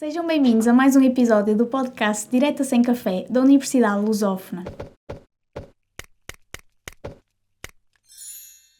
Sejam bem-vindos a mais um episódio do podcast Direita Sem Café da Universidade Lusófona.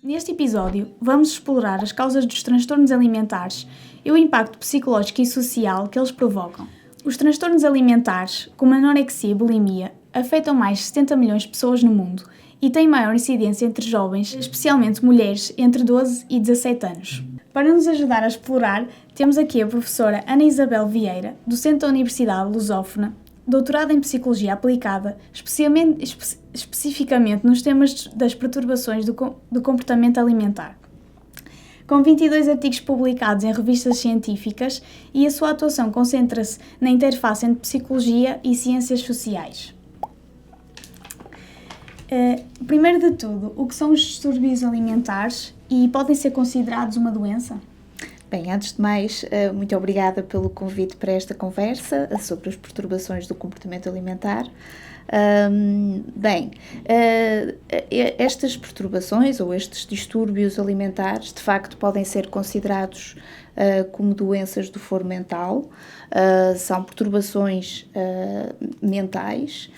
Neste episódio, vamos explorar as causas dos transtornos alimentares e o impacto psicológico e social que eles provocam. Os transtornos alimentares, como a anorexia e bulimia, afetam mais de 70 milhões de pessoas no mundo e têm maior incidência entre jovens, especialmente mulheres entre 12 e 17 anos. Para nos ajudar a explorar, temos aqui a professora Ana Isabel Vieira, docente da Universidade Lusófona, doutorada em Psicologia Aplicada, especificamente nos temas das perturbações do comportamento alimentar. Com 22 artigos publicados em revistas científicas, e a sua atuação concentra-se na interface entre psicologia e ciências sociais. Primeiro de tudo, o que são os distúrbios alimentares e podem ser considerados uma doença? Bem, antes de mais, muito obrigada pelo convite para esta conversa sobre as perturbações do comportamento alimentar. Estas perturbações ou estes distúrbios alimentares, de facto, podem ser considerados como doenças do foro mental. São perturbações mentais,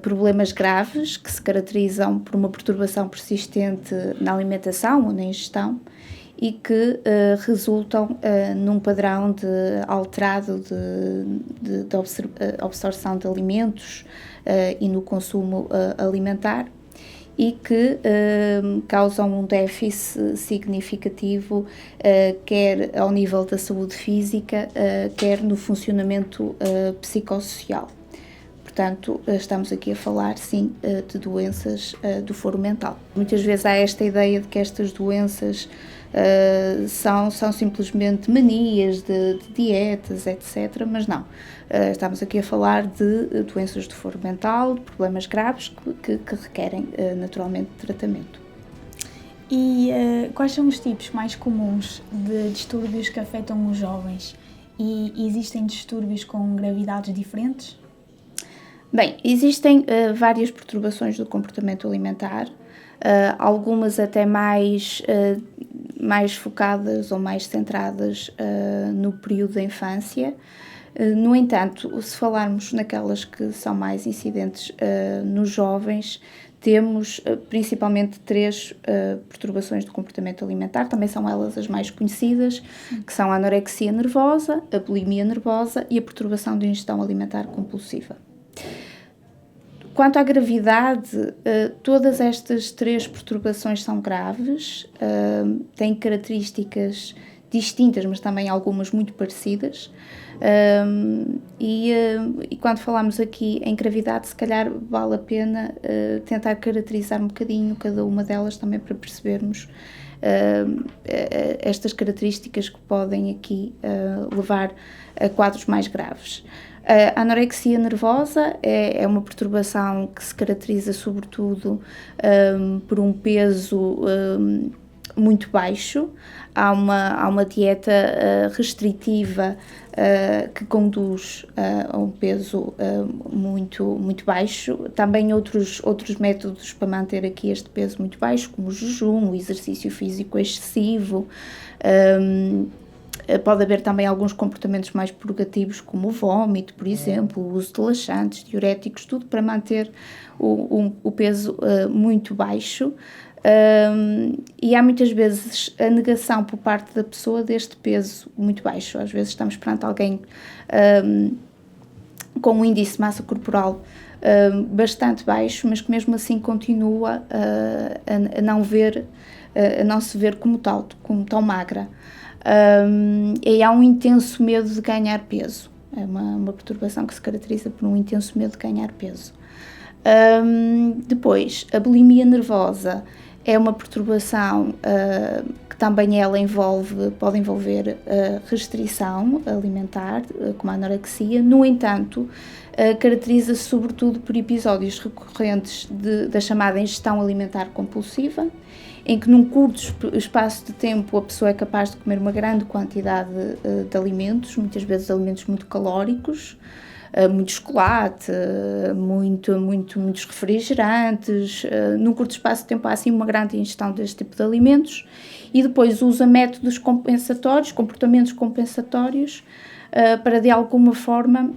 problemas graves que se caracterizam por uma perturbação persistente na alimentação ou na ingestão e que resultam num padrão alterado de absorção de alimentos e no consumo alimentar e que causam um déficit significativo quer ao nível da saúde física, quer no funcionamento psicossocial. Portanto, estamos aqui a falar, sim, de doenças do foro mental. Muitas vezes há esta ideia de que estas doenças são simplesmente manias de dietas, etc., mas não. Estamos aqui a falar de doenças do foro mental, de problemas graves que requerem naturalmente tratamento. E quais são os tipos mais comuns de distúrbios que afetam os jovens? E existem distúrbios com gravidades diferentes? Bem, existem várias perturbações do comportamento alimentar, algumas até mais focadas ou mais centradas no período da infância. No entanto, se falarmos naquelas que são mais incidentes nos jovens, temos principalmente 3 perturbações do comportamento alimentar, também são elas as mais conhecidas, que são a anorexia nervosa, a bulimia nervosa e a perturbação de ingestão alimentar compulsiva. Quanto à gravidade, todas estas 3 perturbações são graves, têm características distintas, mas também algumas muito parecidas. E quando falamos aqui em gravidade, se calhar vale a pena tentar caracterizar um bocadinho cada uma delas também para percebermos estas características que podem aqui levar a quadros mais graves. A anorexia nervosa é uma perturbação que se caracteriza sobretudo por um peso muito baixo. Há uma dieta restritiva que conduz a um peso muito baixo. Também outros métodos para manter aqui este peso muito baixo, como o jejum, o exercício físico excessivo. Pode haver também alguns comportamentos mais purgativos, como o vômito, por exemplo, o uso de laxantes, diuréticos, tudo para manter o peso muito baixo. E há muitas vezes a negação por parte da pessoa deste peso muito baixo. Às vezes estamos perante alguém com um índice de massa corporal bastante baixo, mas que mesmo assim continua a não se ver como tal, como tão magra. E há um intenso medo de ganhar peso. É uma perturbação que se caracteriza por um intenso medo de ganhar peso. Depois, a bulimia nervosa é uma perturbação que também ela pode envolver restrição alimentar, como a anorexia. No entanto, caracteriza-se sobretudo por episódios recorrentes da chamada ingestão alimentar compulsiva, em que num curto espaço de tempo a pessoa é capaz de comer uma grande quantidade de alimentos, muitas vezes alimentos muito calóricos, muito chocolate, muitos refrigerantes. Num curto espaço de tempo há assim uma grande ingestão deste tipo de alimentos e depois usa métodos compensatórios, comportamentos compensatórios, para de alguma forma,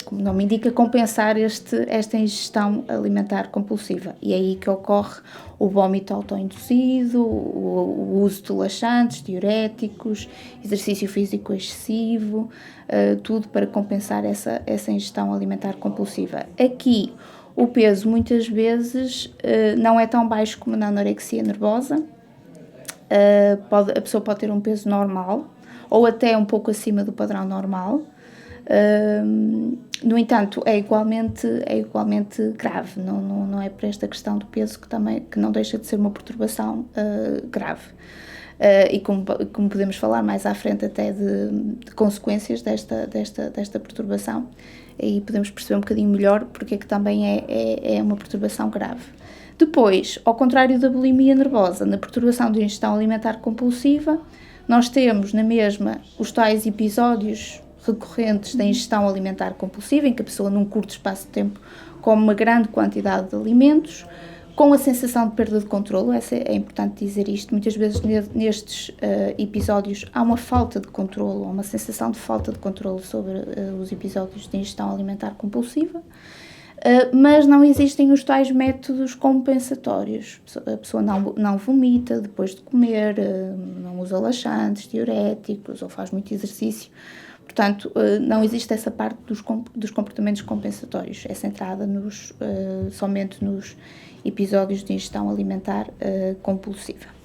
como o nome indica, compensar esta ingestão alimentar compulsiva. E é aí que ocorre o vómito autoinduzido, o uso de laxantes, diuréticos, exercício físico excessivo, tudo para compensar essa ingestão alimentar compulsiva. Aqui, o peso muitas vezes não é tão baixo como na anorexia nervosa. A pessoa pode ter um peso normal ou até um pouco acima do padrão normal. No entanto, é igualmente grave, não é por esta questão do peso que não deixa de ser uma perturbação grave. E como podemos falar mais à frente até de consequências desta perturbação, aí podemos perceber um bocadinho melhor porque é que também é uma perturbação grave. Depois, ao contrário da bulimia nervosa, na perturbação de ingestão alimentar compulsiva, nós temos na mesma os tais episódios recorrentes da ingestão alimentar compulsiva, em que a pessoa num curto espaço de tempo come uma grande quantidade de alimentos, com a sensação de perda de controle. É importante dizer isto, muitas vezes nestes episódios há uma falta de controle, há uma sensação de falta de controle sobre os episódios de ingestão alimentar compulsiva, mas não existem os tais métodos compensatórios. A pessoa não vomita depois de comer, não usa laxantes, diuréticos ou faz muito exercício. Portanto, não existe essa parte dos comportamentos compensatórios, é centrada somente nos episódios de ingestão alimentar compulsiva.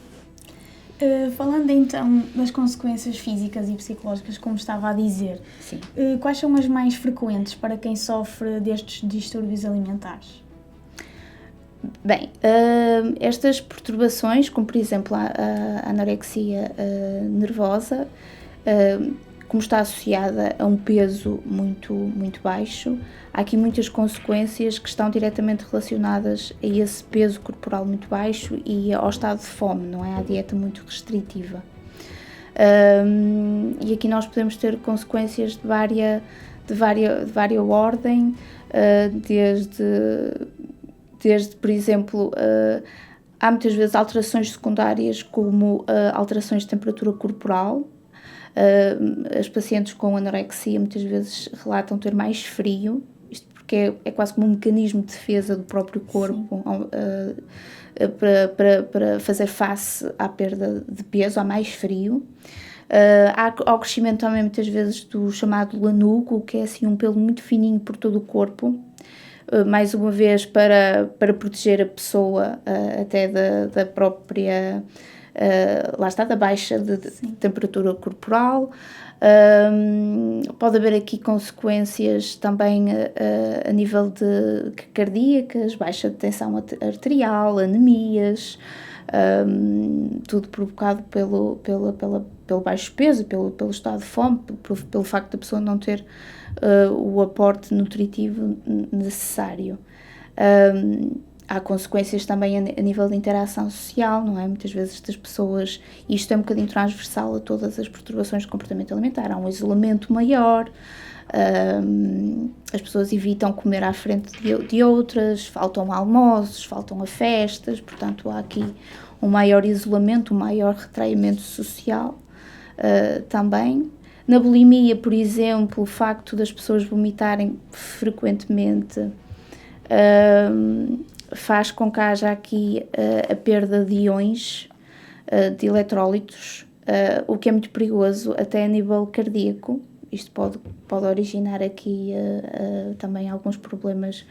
Falando então das consequências físicas e psicológicas, como estava a dizer, Sim. Quais são as mais frequentes para quem sofre destes distúrbios alimentares? Bem, estas perturbações, como por exemplo a anorexia nervosa, como está associada a um peso muito, muito baixo, há aqui muitas consequências que estão diretamente relacionadas a esse peso corporal muito baixo e ao estado de fome, não é? À dieta muito restritiva. E aqui nós podemos ter consequências de várias ordem, desde, por exemplo, há muitas vezes alterações secundárias como alterações de temperatura corporal. As pacientes com anorexia muitas vezes relatam ter mais frio, isto porque é quase como um mecanismo de defesa do próprio corpo para fazer face à perda de peso, há mais frio. Há ao crescimento também muitas vezes do chamado lanugo, que é assim um pelo muito fininho por todo o corpo, mais uma vez para proteger a pessoa até da própria... lá está, da baixa de temperatura corporal. Pode haver aqui consequências também a nível de cardíacas, baixa de tensão arterial, anemias, tudo provocado pelo baixo peso, pelo estado de fome, pelo facto da pessoa não ter o aporte nutritivo necessário. Há consequências também a nível de interação social, não é? Muitas vezes estas pessoas, e isto é um bocadinho transversal a todas as perturbações de comportamento alimentar, há um isolamento maior, as pessoas evitam comer à frente de outras, faltam a almoços, faltam a festas, portanto há aqui um maior isolamento, um maior retraimento social também. Na bulimia, por exemplo, o facto das pessoas vomitarem frequentemente faz com que haja aqui a perda de íons, de eletrólitos, o que é muito perigoso até a nível cardíaco. Isto pode originar aqui também alguns problemas,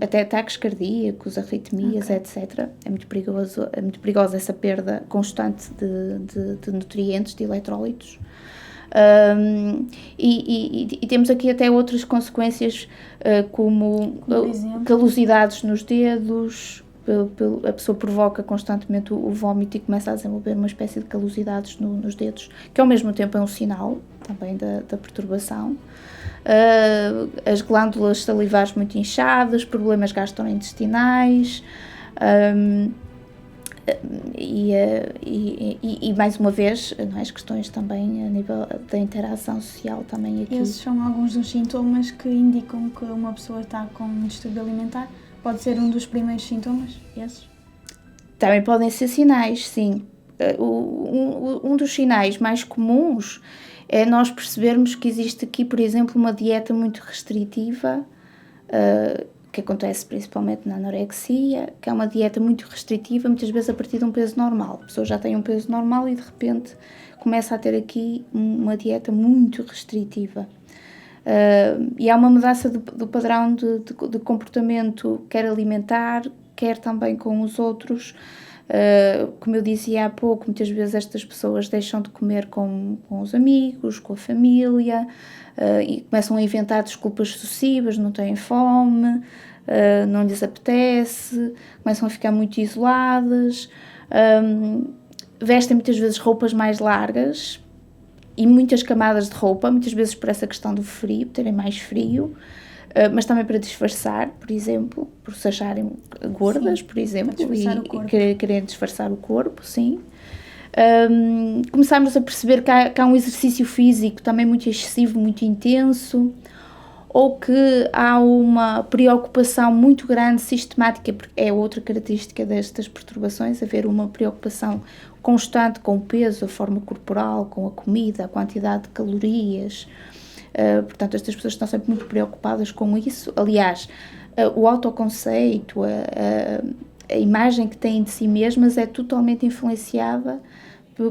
até ataques cardíacos, arritmias, etc. É muito perigosa essa perda constante de nutrientes, de eletrólitos. E temos aqui até outras consequências, como calosidades nos dedos. A pessoa provoca constantemente o vómito e começa a desenvolver uma espécie de calosidades nos dedos, que ao mesmo tempo é um sinal também da perturbação. As glândulas salivares muito inchadas, problemas gastrointestinais. E mais uma vez, não é, as questões também a nível da interação social também aqui. Esses são alguns dos sintomas que indicam que uma pessoa está com um distúrbio alimentar? Pode ser um dos primeiros sintomas, esses? Também podem ser sinais, sim. Um dos sinais mais comuns é nós percebermos que existe aqui, por exemplo, uma dieta muito restritiva, que acontece principalmente na anorexia, que é uma dieta muito restritiva, muitas vezes a partir de um peso normal. A pessoa já tem um peso normal e de repente começa a ter aqui uma dieta muito restritiva. E há uma mudança do padrão de comportamento, quer alimentar, quer também com os outros. Como eu dizia há pouco, muitas vezes estas pessoas deixam de comer com os amigos, com a família, e começam a inventar desculpas sucessivas, não têm fome, não lhes apetece, começam a ficar muito isoladas, vestem muitas vezes roupas mais largas e muitas camadas de roupa, muitas vezes por essa questão do frio, terem mais frio, mas também para disfarçar, por exemplo, por se acharem gordas, sim, por exemplo, e querem disfarçar o corpo, sim. Começámos a perceber que há um exercício físico também muito excessivo, muito intenso, ou que há uma preocupação muito grande, sistemática, porque é outra característica destas perturbações, haver uma preocupação constante com o peso, a forma corporal, com a comida, a quantidade de calorias. Portanto, estas pessoas estão sempre muito preocupadas com isso. Aliás, o autoconceito, a imagem que têm de si mesmas é totalmente influenciada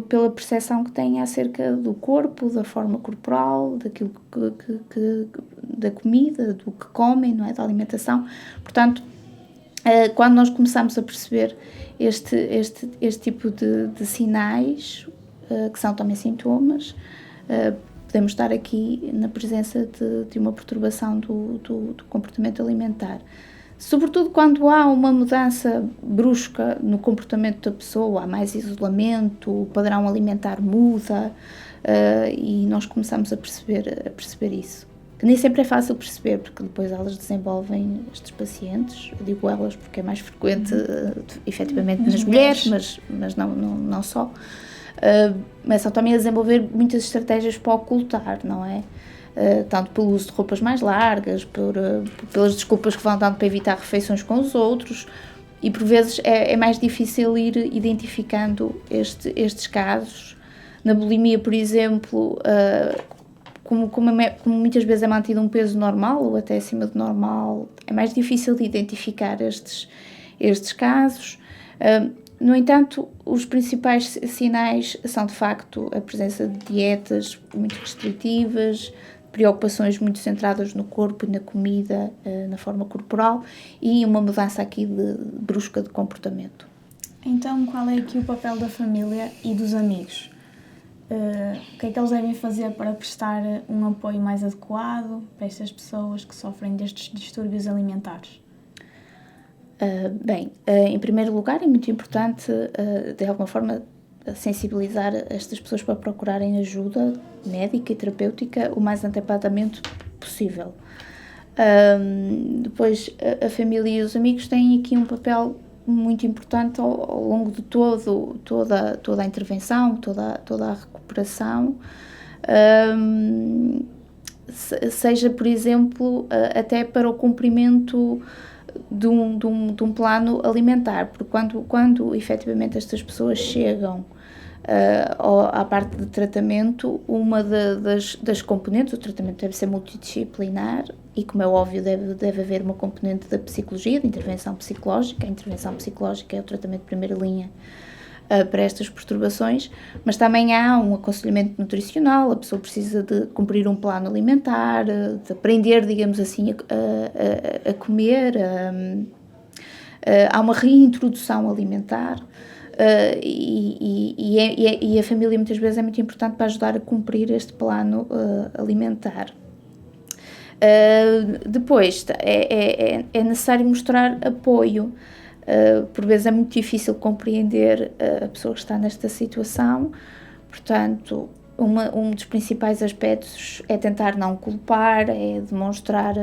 pela percepção que têm acerca do corpo, da forma corporal, daquilo da comida, do que comem, não é? Da alimentação. Portanto, quando nós começamos a perceber este tipo de sinais, que são também sintomas, podemos estar aqui na presença de uma perturbação do comportamento alimentar. Sobretudo quando há uma mudança brusca no comportamento da pessoa, há mais isolamento, o padrão alimentar muda, e nós começamos a perceber isso. Que nem sempre é fácil perceber, porque depois elas desenvolvem, estes pacientes, eu digo elas porque é mais frequente, efetivamente, nas mulheres, mas não só, começam também a desenvolver muitas estratégias para ocultar, não é? Tanto pelo uso de roupas mais largas, pelas desculpas que vão dando para evitar refeições com os outros, e por vezes é mais difícil ir identificando estes casos. Na bulimia, por exemplo, como muitas vezes é mantido um peso normal ou até acima do normal, é mais difícil de identificar estes casos. No entanto, os principais sinais são de facto a presença de dietas muito restritivas, preocupações muito centradas no corpo e na comida, na forma corporal, e uma mudança aqui brusca de comportamento. Então, qual é aqui o papel da família e dos amigos? O que é que eles devem fazer para prestar um apoio mais adequado para estas pessoas que sofrem destes distúrbios alimentares? Em primeiro lugar, é muito importante, de alguma forma, sensibilizar estas pessoas para procurarem ajuda médica e terapêutica o mais antecipadamente possível. Depois, a família e os amigos têm aqui um papel muito importante ao longo de toda a intervenção, toda a recuperação, seja, por exemplo, até para o cumprimento de um plano alimentar, porque quando efetivamente estas pessoas chegam à parte de tratamento, uma das componentes do tratamento deve ser multidisciplinar e, como é óbvio, deve haver uma componente da psicologia, de intervenção psicológica. A intervenção psicológica é o tratamento de primeira linha para estas perturbações, mas também há um aconselhamento nutricional, a pessoa precisa de cumprir um plano alimentar, de aprender, digamos assim, a comer, há uma reintrodução alimentar, e a família muitas vezes é muito importante para ajudar a cumprir este plano alimentar. Depois é necessário mostrar apoio. Por vezes é muito difícil compreender a pessoa que está nesta situação, portanto, um dos principais aspectos é tentar não culpar, é demonstrar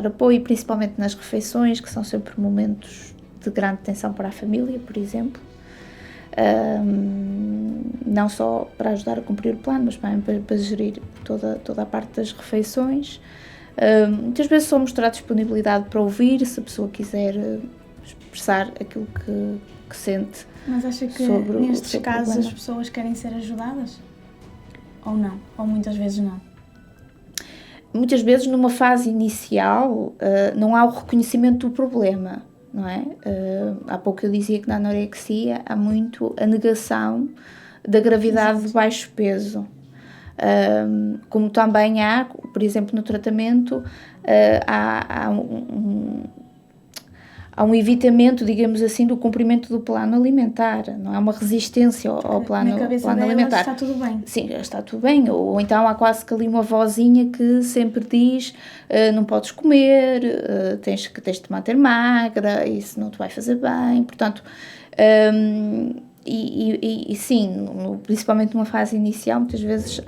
apoio, principalmente nas refeições, que são sempre momentos de grande tensão para a família, por exemplo. Não só para ajudar a cumprir o plano, mas também para gerir toda a parte das refeições. Muitas vezes só mostrar disponibilidade para ouvir, se a pessoa quiser expressar aquilo que sente. Mas acha que nestes casos as pessoas querem ser ajudadas? ou não? Ou muitas vezes não? Muitas vezes, numa fase inicial, não há o reconhecimento do problema, não é? Há pouco eu dizia que na anorexia há muito a negação da gravidade do baixo peso. Como também há, por exemplo, no tratamento, há um evitamento, digamos assim, do cumprimento do plano alimentar, não há uma resistência ao plano alimentar. Está tudo bem. Sim, está tudo bem, ou então há quase que ali uma vozinha que sempre diz não podes comer, tens de te manter magra, isso não te vai fazer bem, portanto... E sim, principalmente numa fase inicial, muitas vezes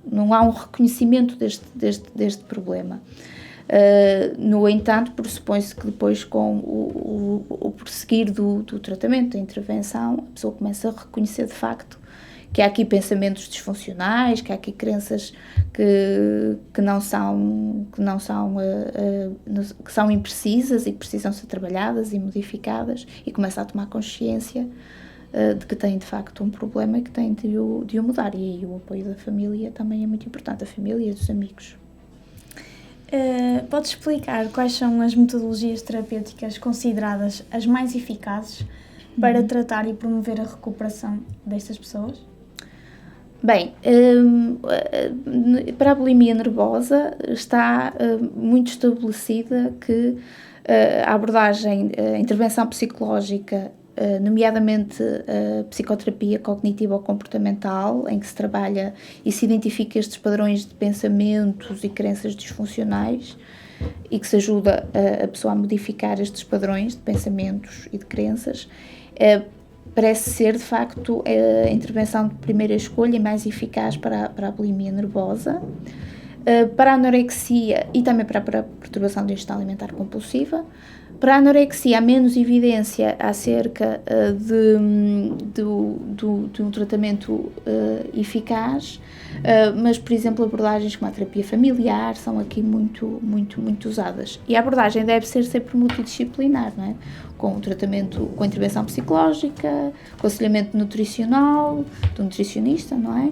não há um reconhecimento deste problema. No entanto, pressupõe-se que depois, com o prosseguir do tratamento, da intervenção, a pessoa começa a reconhecer de facto que há aqui pensamentos disfuncionais, que há aqui crenças que são imprecisas e que precisam ser trabalhadas e modificadas, e começa a tomar consciência de que tem de facto um problema e que tem de o mudar. E aí o apoio da família também é muito importante, da família e dos amigos. Podes explicar quais são as metodologias terapêuticas consideradas as mais eficazes para tratar e promover a recuperação destas pessoas? Bem, para a bulimia nervosa está muito estabelecida que a abordagem, a intervenção psicológica, nomeadamente a psicoterapia cognitivo-comportamental, em que se trabalha e se identifica estes padrões de pensamentos e crenças disfuncionais e que se ajuda a pessoa a modificar estes padrões de pensamentos e de crenças, parece ser, de facto, a intervenção de primeira escolha e mais eficaz para a bulimia nervosa. Para a anorexia e também para a perturbação da ingestão alimentar compulsiva. Para a anorexia há menos evidência acerca de um tratamento eficaz, mas, por exemplo, abordagens como a terapia familiar são aqui muito usadas. E a abordagem deve ser sempre multidisciplinar, não é? Com o tratamento, com a intervenção psicológica, aconselhamento nutricional, do nutricionista, não é?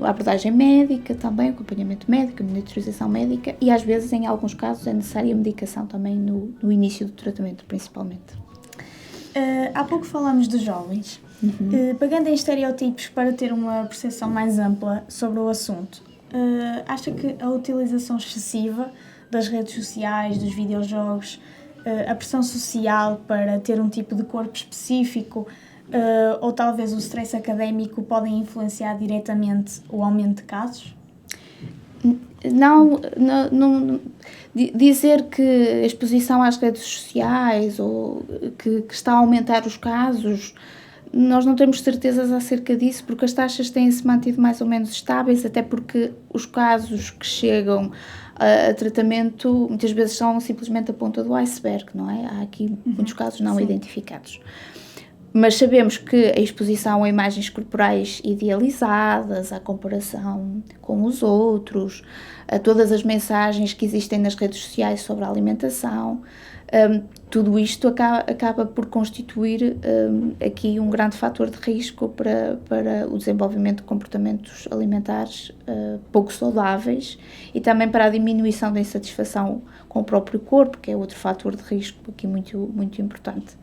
A abordagem médica também, acompanhamento médico, monitorização médica, e às vezes, em alguns casos, é necessária a medicação também no início do tratamento, principalmente. Há pouco falamos dos jovens. Pegando em estereotipos para ter uma percepção mais ampla sobre o assunto, acha que a utilização excessiva das redes sociais, dos videojogos, a pressão social para ter um tipo de corpo específico, ou talvez o stress académico podem influenciar diretamente o aumento de casos? Não, dizer que a exposição às redes sociais ou que está a aumentar os casos, nós não temos certezas acerca disso, porque as taxas têm-se mantido mais ou menos estáveis, até porque os casos que chegam a tratamento muitas vezes são simplesmente a ponta do iceberg, não é? Há aqui muitos casos não identificados. Mas sabemos que a exposição a imagens corporais idealizadas, a comparação com os outros, a todas as mensagens que existem nas redes sociais sobre a alimentação, tudo isto acaba por constituir aqui um grande fator de risco para o desenvolvimento de comportamentos alimentares pouco saudáveis e também para a diminuição da insatisfação com o próprio corpo, que é outro fator de risco aqui muito importante.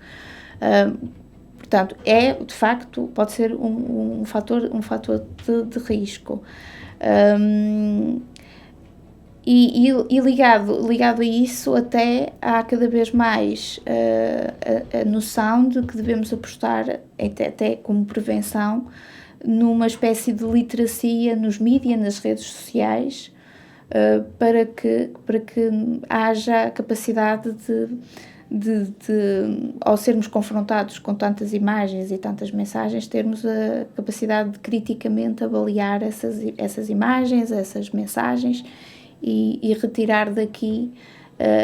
Portanto, de facto, pode ser um fator de risco. E ligado a isso, até há cada vez mais a noção de que devemos apostar, até como prevenção, numa espécie de literacia nos mídias, nas redes sociais, para que haja a capacidade de, ao sermos confrontados com tantas imagens e tantas mensagens, termos a capacidade de criticamente avaliar essas imagens, essas mensagens e retirar daqui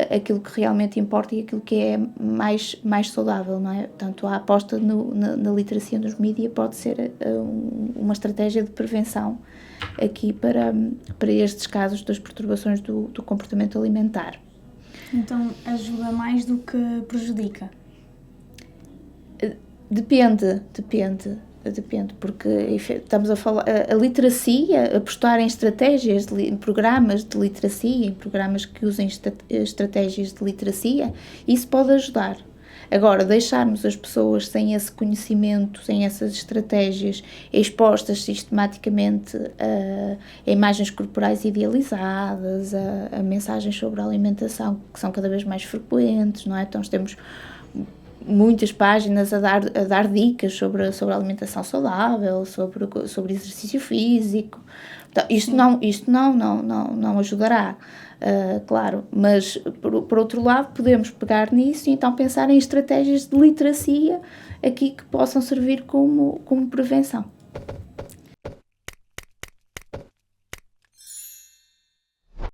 aquilo que realmente importa e aquilo que é mais saudável, não é? Portanto, a aposta na literacia nos mídias pode ser uma estratégia de prevenção aqui para estes casos das perturbações do comportamento alimentar. Então, ajuda mais do que prejudica? Depende. Depende, porque estamos a falar, a literacia, apostar em estratégias, em programas de literacia, em programas que usem estratégias de literacia, isso pode ajudar. Agora, deixarmos as pessoas sem esse conhecimento, sem essas estratégias, expostas sistematicamente a imagens corporais idealizadas, a mensagens sobre a alimentação que são cada vez mais frequentes, não é? Então, temos muitas páginas a dar dicas sobre a alimentação saudável, sobre exercício físico. Então, isto não ajudará, claro, mas por outro lado podemos pegar nisso e então pensar em estratégias de literacia aqui que possam servir como prevenção.